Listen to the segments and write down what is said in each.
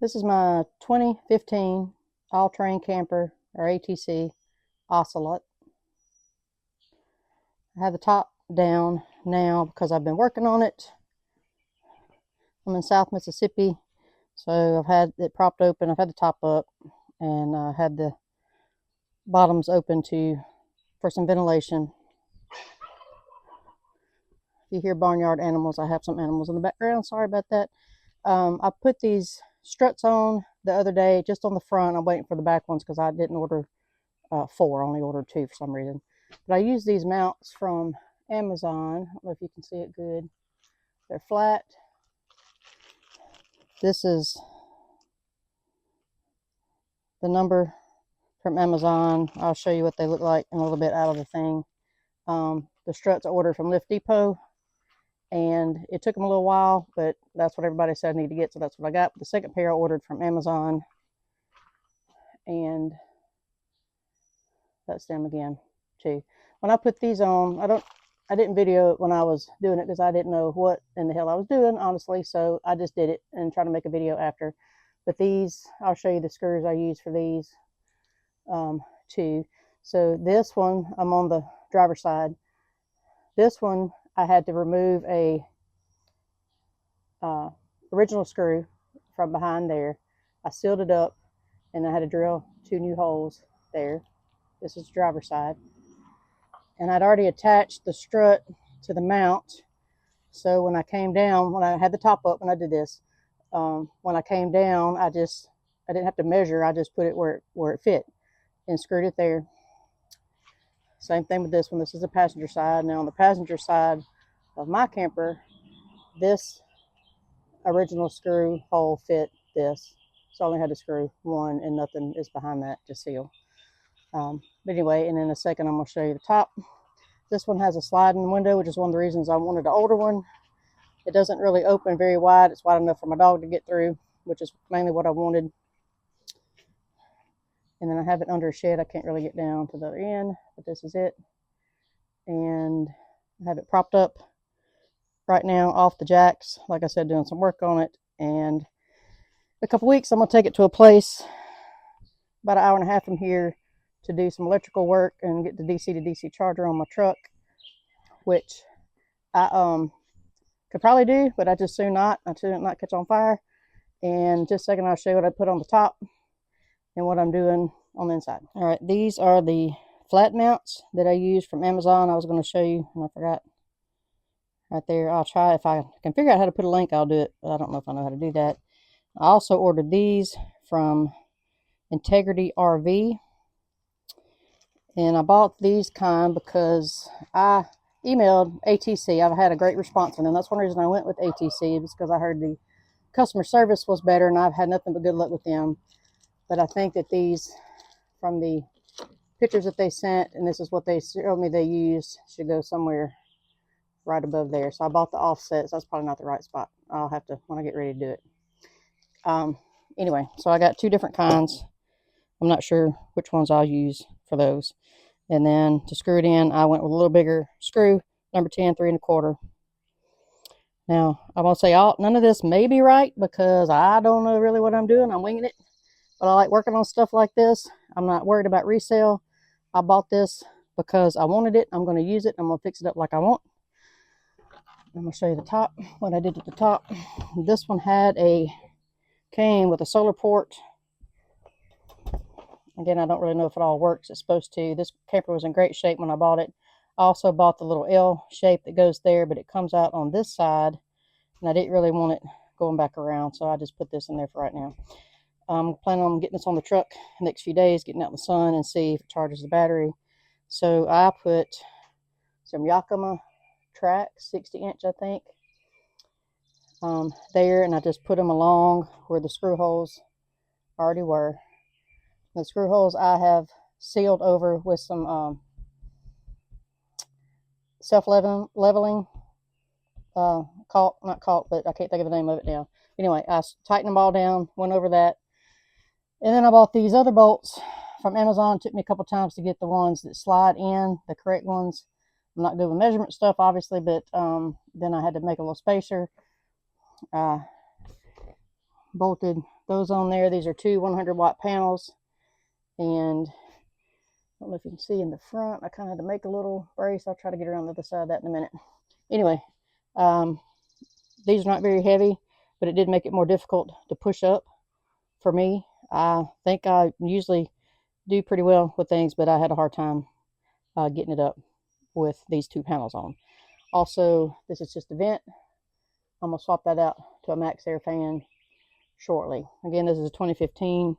This is my 2015 all-terrain camper, or ATC, Ocelot. I have the top down now because I've been working on it. I'm in South Mississippi, so I've had it propped open. I've had the top up and had the bottoms open for some ventilation. If you hear barnyard animals, I have some animals in the background. Sorry about that. I put these struts on the other day, just on the front. I'm waiting for the back ones because I didn't order 4. I only ordered 2 for some reason. But I use these mounts from Amazon. I don't know if you can see it good. They're flat. This is the number from Amazon. I'll show you what they look like in a little bit out of the thing. The struts I ordered from Lift Depot, and it took them a little while, but that's what everybody said I need to get, so that's what I got. The second pair I ordered from Amazon, and that's them again too. When I put these on, I didn't video it when I was doing it because I didn't know what in the hell I was doing, honestly, so I just did it and tried to make a video after. But these, I'll show you the screws I use for these too. So this one, I'm on the driver's side. This one, I had to remove a original screw from behind there. I sealed it up, and I had to drill 2 new holes there. This is the driver's side. And I'd already attached the strut to the mount. So when I came down, when I had the top up, when I did this, when I came down, I didn't have to measure. I just put it where it fit and screwed it there. Same thing with this one. This is the passenger side. Now on the passenger side of my camper, this original screw hole fit this. So I only had to screw 1, and nothing is behind that to seal. But anyway, and in a second I'm going to show you the top. This one has a sliding window, which is one of the reasons I wanted an older one. It doesn't really open very wide. It's wide enough for my dog to get through, which is mainly what I wanted. And then I have it under a shed. I can't really get down to the other end, but this is it. And I have it propped up right now off the jacks. Like I said, doing some work on it. And in a couple weeks, I'm going to take it to a place about an hour and a half from here to do some electrical work and get the DC to DC charger on my truck, which I could probably do, but I just soon not. I soon not catch on fire. And just a second, I'll show you what I put on the top and what I'm doing on the inside. All right, these are the flat mounts that I used from Amazon. I was going to show you, and I forgot right there. I'll try, if I can figure out how to put a link, I'll do it, but I don't know if I know how to do that. I also ordered these from Integrity RV, and I bought these kind because I emailed ATC. I've had a great response from them. That's one reason I went with ATC, is because I heard the customer service was better, and I've had nothing but good luck with them. But I think that these, from the pictures that they sent, and this is what they showed me they used, should go somewhere right above there. So I bought the offsets. That's probably not the right spot. I'll have to, when I get ready to do it. Anyway, so I got 2 different kinds. I'm not sure which ones I'll use for those. And then to screw it in, I went with a little bigger screw, number 10, 3 1/4. Now, I'm going to say none of this may be right because I don't know really what I'm doing. I'm winging it. But I like working on stuff like this. I'm not worried about resale. I bought this because I wanted it. I'm going to use it. I'm going to fix it up like I want. I'm going to show you the top, what I did at the top. This one came with a solar port. Again, I don't really know if it all works. It's supposed to. This camper was in great shape when I bought it. I also bought the little L shape that goes there, but it comes out on this side, and I didn't really want it going back around, so I just put this in there for right now. I'm planning on getting this on the truck the next few days, getting out in the sun and see if it charges the battery. So I put some Yakima tracks, 60-inch, I think, there, and I just put them along where the screw holes already were. The screw holes I have sealed over with some self-leveling caulk, not caulk, but I can't think of the name of it now. Anyway, I tightened them all down, went over that. And then I bought these other bolts from Amazon. It took me a couple times to get the ones that slide in, the correct ones. I'm not doing measurement stuff, obviously, but then I had to make a little spacer. bolted those on there. These are two 100-watt panels, and I don't know if you can see in the front, I kind of had to make a little brace. I'll try to get around the other side of that in a minute. Anyway, these are not very heavy, but it did make it more difficult to push up for me. I think I usually do pretty well with things, but I had a hard time getting it up with these two panels on. Also, this is just a vent. I'm going to swap that out to a max air fan shortly. Again, this is a 2015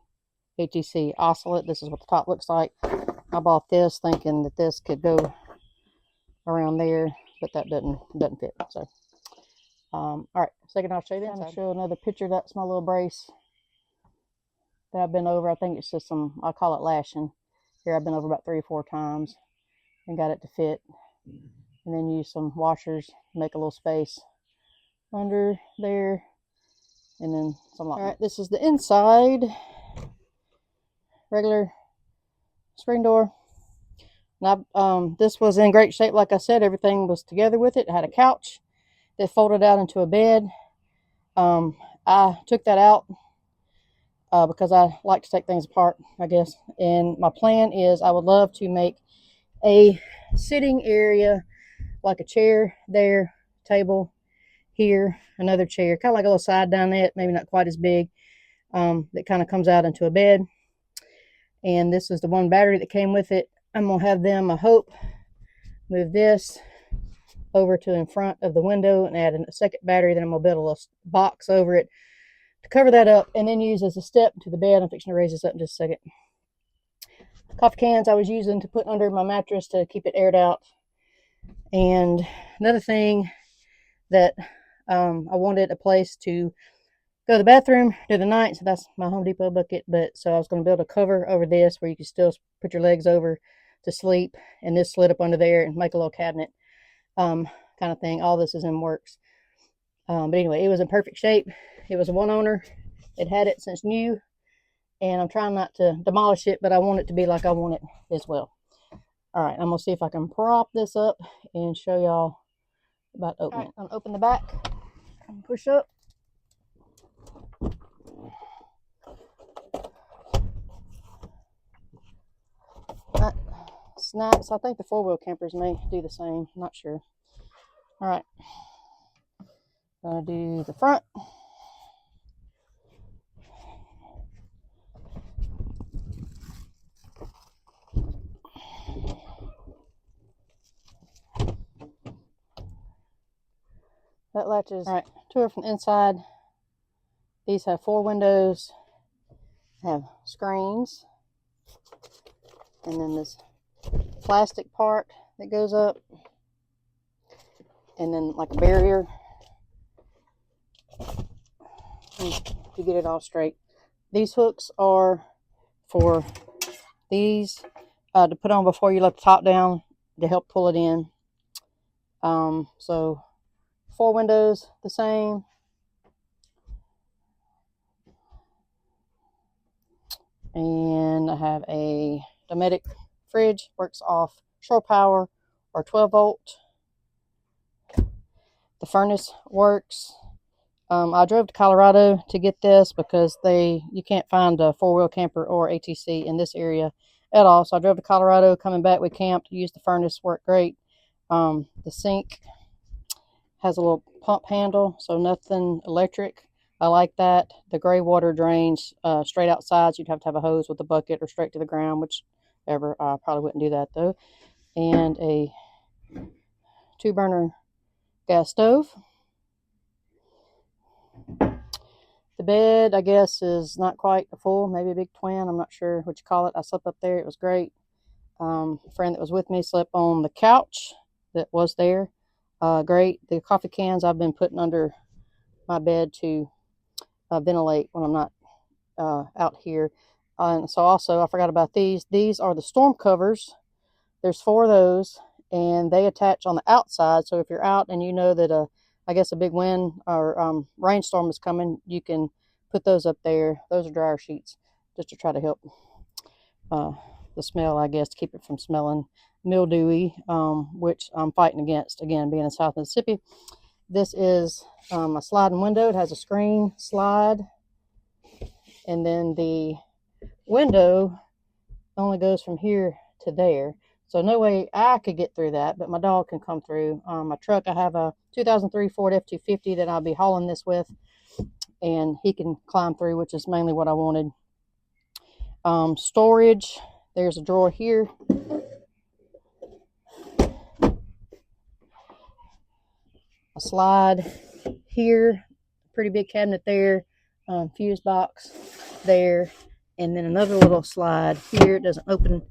ATC Ocelot. This is what the top looks like. I bought this thinking that this could go around there, but that doesn't fit. So, all right, second I'll show you this. I'll show another picture. That's my little brace that I've been over. I think it's just some, I call it lashing. Here I've been over about 3 or 4 times and got it to fit. And then use some washers to make a little space under there. And then some lock. All right, this is the inside. Regular screen door. Now, this was in great shape. Like I said, everything was together with it. It had a couch that folded out into a bed. I took that out because I like to take things apart, I guess. And my plan is I would love to make a sitting area, like a chair there, table here, another chair, kind of like a little side dinette, maybe not quite as big, that kind of comes out into a bed. And this is the one battery that came with it. I'm going to have them, I hope, move this over to in front of the window and add a second battery. Then I'm going to build a little box over it to cover that up and then use as a step to the bed. I'm fixing to raise this up in just a second. Coffee cans I was using to put under my mattress to keep it aired out. And another thing that I wanted a place to go to the bathroom through the night, so that's my Home Depot bucket. But so I was going to build a cover over this where you can still put your legs over to sleep, and this slid up under there and make a little cabinet kind of thing. All this is in works. But anyway, it was in perfect shape. It was a one owner. It had it since new, and I'm trying not to demolish it, but I want it to be like I want it as well. All right, I'm going to see if I can prop this up and show y'all about opening it. I'm going to open the back and push up. That snaps. I think the 4-wheel campers may do the same. I'm not sure. All right. Going to do the front. That latches. All right, tour from the inside. These have 4 windows, have screens, and then this plastic part that goes up, and then like a barrier to get it all straight. These hooks are for these to put on before you let the top down to help pull it in. So 4 windows the same. And I have a Dometic fridge, works off shore power or 12 volt. The furnace works. I drove to Colorado to get this because you can't find a 4-wheel camper or ATC in this area at all. So I drove to Colorado, coming back we camped, used the furnace, worked great. The sink has a little pump handle, so nothing electric. I like that. The gray water drains straight outside, so you'd have to have a hose with a bucket or straight to the ground, whichever. I probably wouldn't do that though. And a 2-burner gas stove. The bed, I guess, is not quite a full, maybe a big twin. I'm not sure what you call it. I slept up there. It was great. A friend that was with me slept on the couch that was there. Great. The coffee cans I've been putting under my bed to ventilate when I'm not out here. And so also, I forgot about these. These are the storm covers. There's 4 of those, and they attach on the outside. So if you're out and you know that I guess a big wind or rainstorm is coming, you can put those up there. Those are dryer sheets, just to try to help the smell, I guess, to keep it from smelling mildewy, which I'm fighting against, again, being in South Mississippi. This is a sliding window. It has a screen slide and then the window only goes from here to there. So no way I could get through that, but my dog can come through. My truck, I have a 2003 Ford F-250 that I'll be hauling this with, and he can climb through, which is mainly what I wanted. Storage, there's a drawer here. A slide here, pretty big cabinet there, fuse box there, and then another little slide here. It doesn't open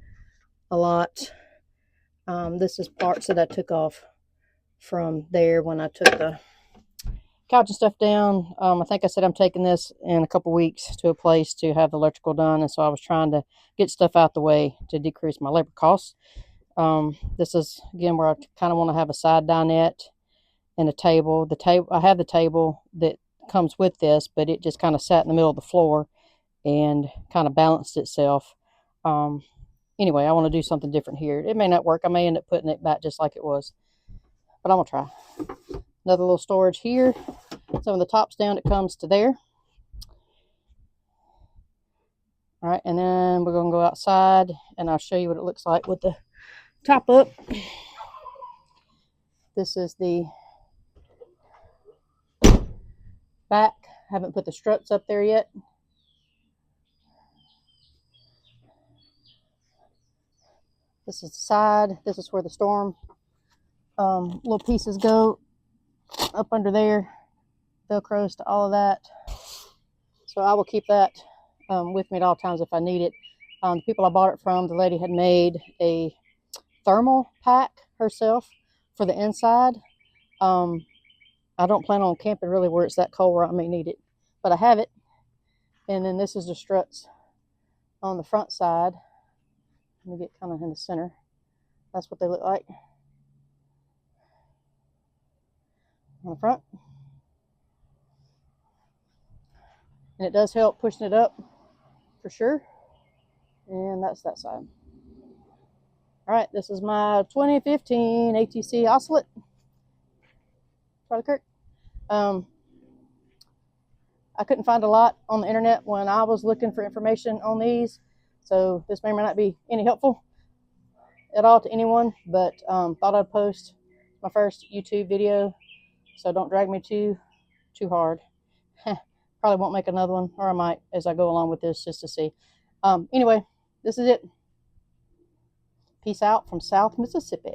a lot. This is parts that I took off from there when I took the couch and stuff down. I think I said I'm taking this in a couple weeks to a place to have the electrical done, and so I was trying to get stuff out the way to decrease my labor costs. This is again where I kind of want to have a side dinette and a table. I have the table that comes with this, but it just kind of sat in the middle of the floor and kind of balanced itself. Anyway, I want to do something different here. It may not work. I may end up putting it back just like it was, but I'm gonna try. Another little storage here. So when the top's down, it comes to there. All right, and then we're gonna go outside and I'll show you what it looks like with the top up. This is the back. Haven't put the struts up there yet. This is the side. This is where the storm little pieces go up under there. Velcros to all of that. So I will keep that with me at all times if I need it. The people I bought it from, the lady had made a thermal pack herself for the inside. I don't plan on camping really where it's that cold where I may need it, but I have it. And then this is the struts on the front side. Let me get kind of in the center. That's what they look like on the front. And it does help pushing it up for sure. And that's that side. All right, this is my 2015 ATC Ocelot. Charlie Kirk. I couldn't find a lot on the internet when I was looking for information on these, so this may or may not be any helpful at all to anyone, but thought I'd post my first YouTube video, so don't drag me too hard. Probably won't make another one, or I might as I go along with this just to see. Anyway, this is it. Peace out from South Mississippi.